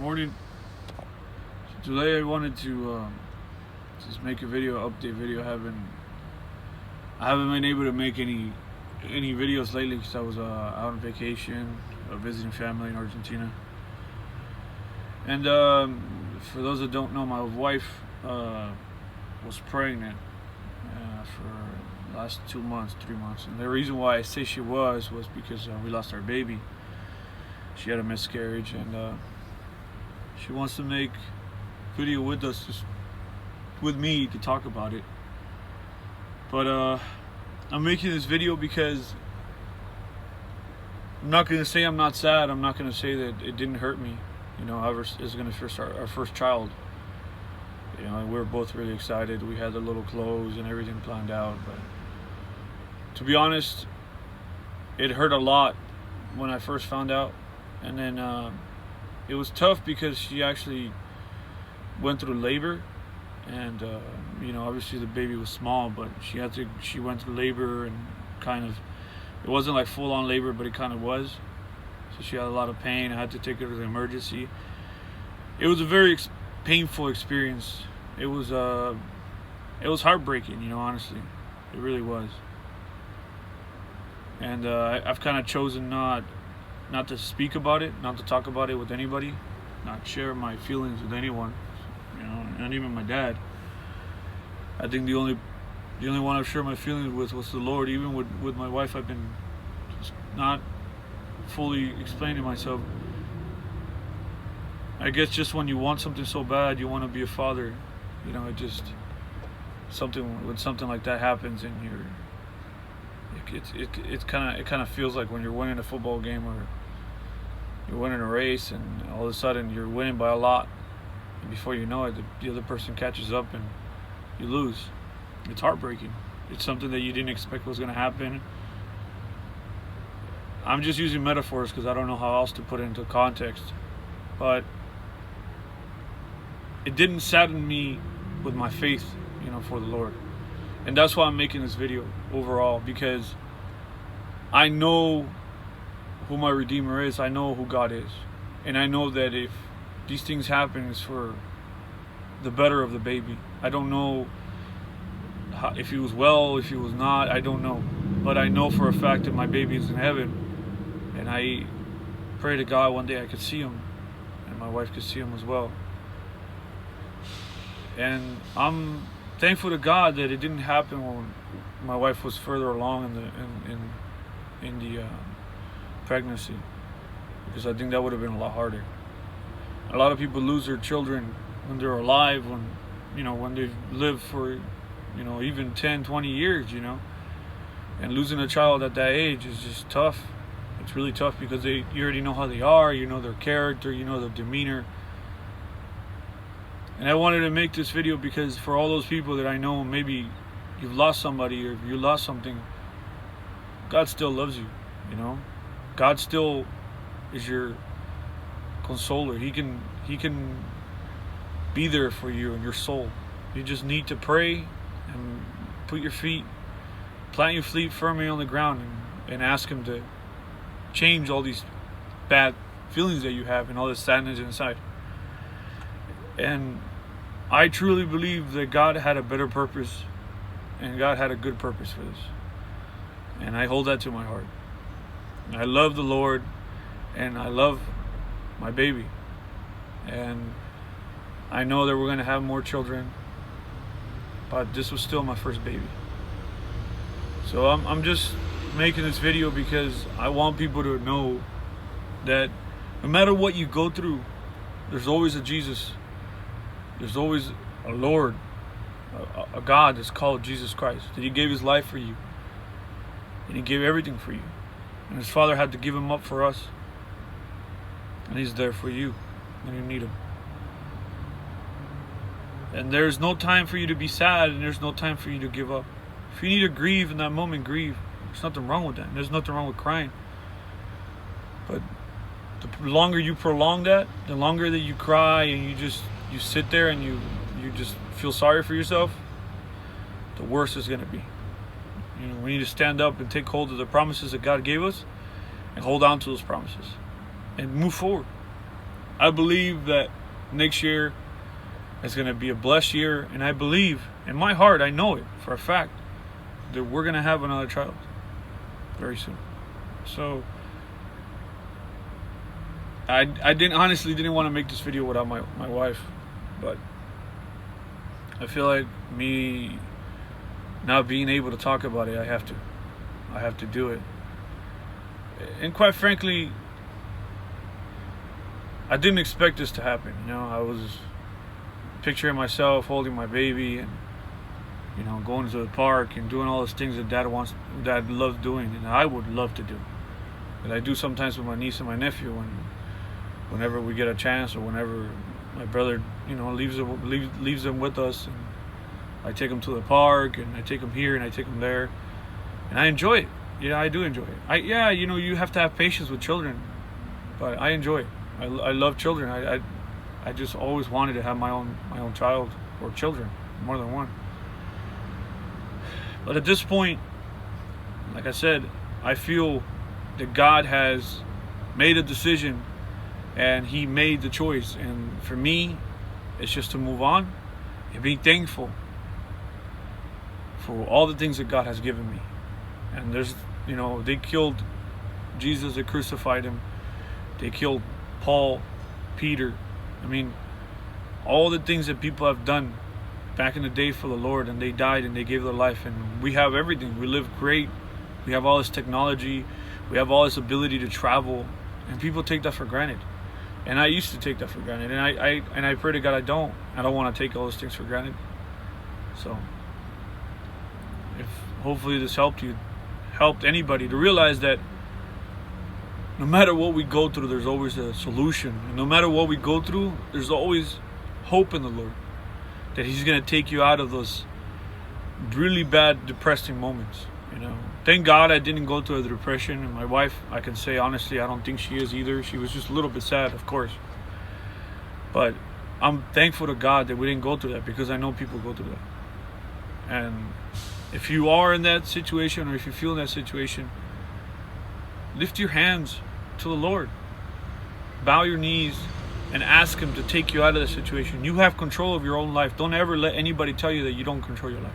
Morning. So today I wanted to just make a update video. I haven't been able to make any videos lately because I was out on vacation, visiting family in Argentina. And for those that don't know, my wife was pregnant for the last 2 months, 3 months. And the reason why I say she was because we lost our baby. She had a miscarriage, and she wants to make video with us, just with me, to talk about it. But I'm making this video because I'm not going to say I'm not sad. I'm not going to say that it didn't hurt me. You know, it's going to first our first child. You know, and we were both really excited. We had the little clothes and everything planned out. But to be honest, it hurt a lot when I first found out. And then it was tough because she actually went through labor, and you know, obviously the baby was small, but she went through labor, and kind of, it wasn't like full-on labor, but it kind of was. So she had a lot of pain. I had to take her to the emergency. It was a very painful experience. It was heartbreaking, you know, honestly. It really was. And I've kind of chosen not to speak about it, not to talk about it with anybody, not share my feelings with anyone, you know, not even my dad. I think the only one I've shared my feelings with was the Lord. Even with my wife, I've been just not fully explaining myself. I guess just when you want something so bad, you want to be a father, you know, when something like that happens, and it kind of feels like when you're winning a football game, or you're winning a race, and all of a sudden you're winning by a lot, and before you know it, the other person catches up and you lose. It's heartbreaking. It's something that you didn't expect was going to happen. I'm just using metaphors because I don't know how else to put it into context, but it didn't sadden me with my faith, you know, for the Lord. And that's why I'm making this video overall, because I know who my Redeemer is. I know who God is. And I know that if these things happen, it's for the better of the baby. I don't know if he was well, if he was not. I don't know. But I know for a fact that my baby is in heaven. And I pray to God one day I could see him, and my wife could see him as well. And I'm thankful to God that it didn't happen when my wife was further along in the pregnancy, because I think that would have been a lot harder. A lot of people lose their children when they're alive, when they've lived for, you know, even 10, 20 years, you know. And losing a child at that age is just tough. It's really tough because you already know how they are, you know their character, you know their demeanor. And I wanted to make this video because for all those people that I know, maybe you've lost somebody or you lost something, God still loves you, you know. God still is your consoler. He can be there for you and your soul. You just need to pray and plant your feet firmly on the ground, and ask him to change all these bad feelings that you have and all this sadness inside. And I truly believe that God had a better purpose, and God had a good purpose for this. And I hold that to my heart. I love the Lord, and I love my baby. And I know that we're going to have more children, but this was still my first baby. So I'm just making this video because I want people to know that no matter what you go through, there's always a Jesus. There's always a Lord, a God that's called Jesus Christ, that he gave his life for you, and he gave everything for you. And his Father had to give him up for us, and he's there for you when you need him. And there's no time for you to be sad, and there's no time for you to give up. If you need to grieve in that moment, grieve. There's nothing wrong with that. There's nothing wrong with crying. But the longer you prolong that, the longer that you cry and you sit there and you just feel sorry for yourself, the worse it's going to be. You know, we need to stand up and take hold of the promises that God gave us and hold on to those promises and move forward. I believe that next year is going to be a blessed year, and I believe in my heart, I know it for a fact, that we're going to have another child very soon. So I honestly didn't want to make this video without my wife, but I feel like me not being able to talk about it, I have to do it. And quite frankly, I didn't expect this to happen. I was picturing myself holding my baby and going to the park and doing all those things that Dad loves doing, and I would love to do, that I do sometimes with my niece and my nephew, and whenever we get a chance, or whenever my brother leaves them with us, and I take them to the park, and I take them here and I take them there, and I enjoy it. I do enjoy it. You have to have patience with children, but I enjoy it. I love children. I just always wanted to have my own child, or children, more than one. But at this point, like I said, I feel that God has made a decision, and He made the choice. And for me, it's just to move on and be thankful for all the things that God has given me. And they killed Jesus, they crucified Him, they killed Paul, Peter. All the things that people have done back in the day for the Lord, and they died and they gave their life, and we have everything. We live great. We have all this technology. We have all this ability to travel, and people take that for granted. And I used to take that for granted, and I pray to God I don't want to take all those things for granted. So if hopefully this helped anybody to realize that no matter what we go through, there's always a solution. And no matter what we go through, there's always hope in the Lord, that He's going to take you out of those really bad, depressing moments. Thank God I didn't go through a depression. And my wife, I can say honestly, I don't think she is either. She was just a little bit sad, of course. But I'm thankful to God that we didn't go through that, because I know people go through that. And if you are in that situation, or if you feel in that situation, lift your hands to the Lord. Bow your knees and ask Him to take you out of the situation. You have control of your own life. Don't ever let anybody tell you that you don't control your life.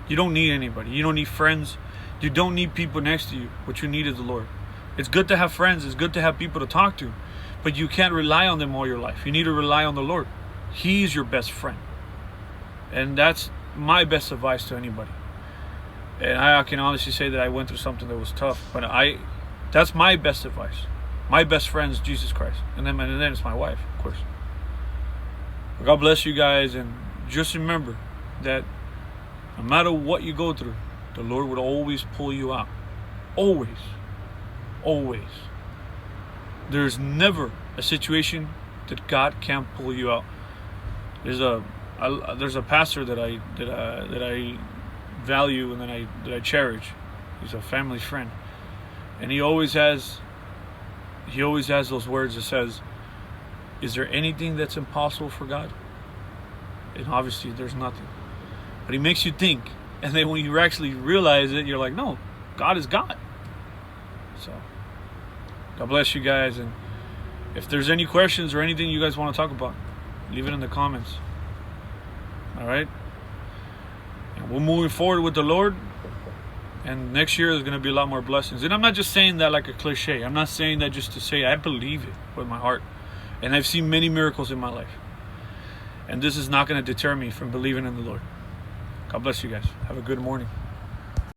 You don't need anybody. You don't need friends. You don't need people next to you. What you need is the Lord. It's good to have friends. It's good to have people to talk to. But you can't rely on them all your life. You need to rely on the Lord. He's your best friend. And that's my best advice to anybody. And I can honestly say that I went through something that was tough. But that's my best advice. My best friend is Jesus Christ. And then it's my wife, of course. God bless you guys. And just remember that no matter what you go through, the Lord would always pull you out. Always. Always. There's never a situation that God can't pull you out. There's a pastor that I value and that I cherish. He's a family friend, and he always has those words that says, "Is there anything that's impossible for God?" And obviously, there's nothing. But he makes you think, and then when you actually realize it, you're like, "No, God is God." So, God bless you guys, and if there's any questions or anything you guys want to talk about, leave it in the comments. All right? And we're moving forward with the Lord, and next year there's going to be a lot more blessings. And I'm not just saying that like a cliche. I'm not saying that just to say. I believe it with my heart, and I've seen many miracles in my life. And this is not going to deter me from believing in the Lord. God bless you guys. Have a good morning.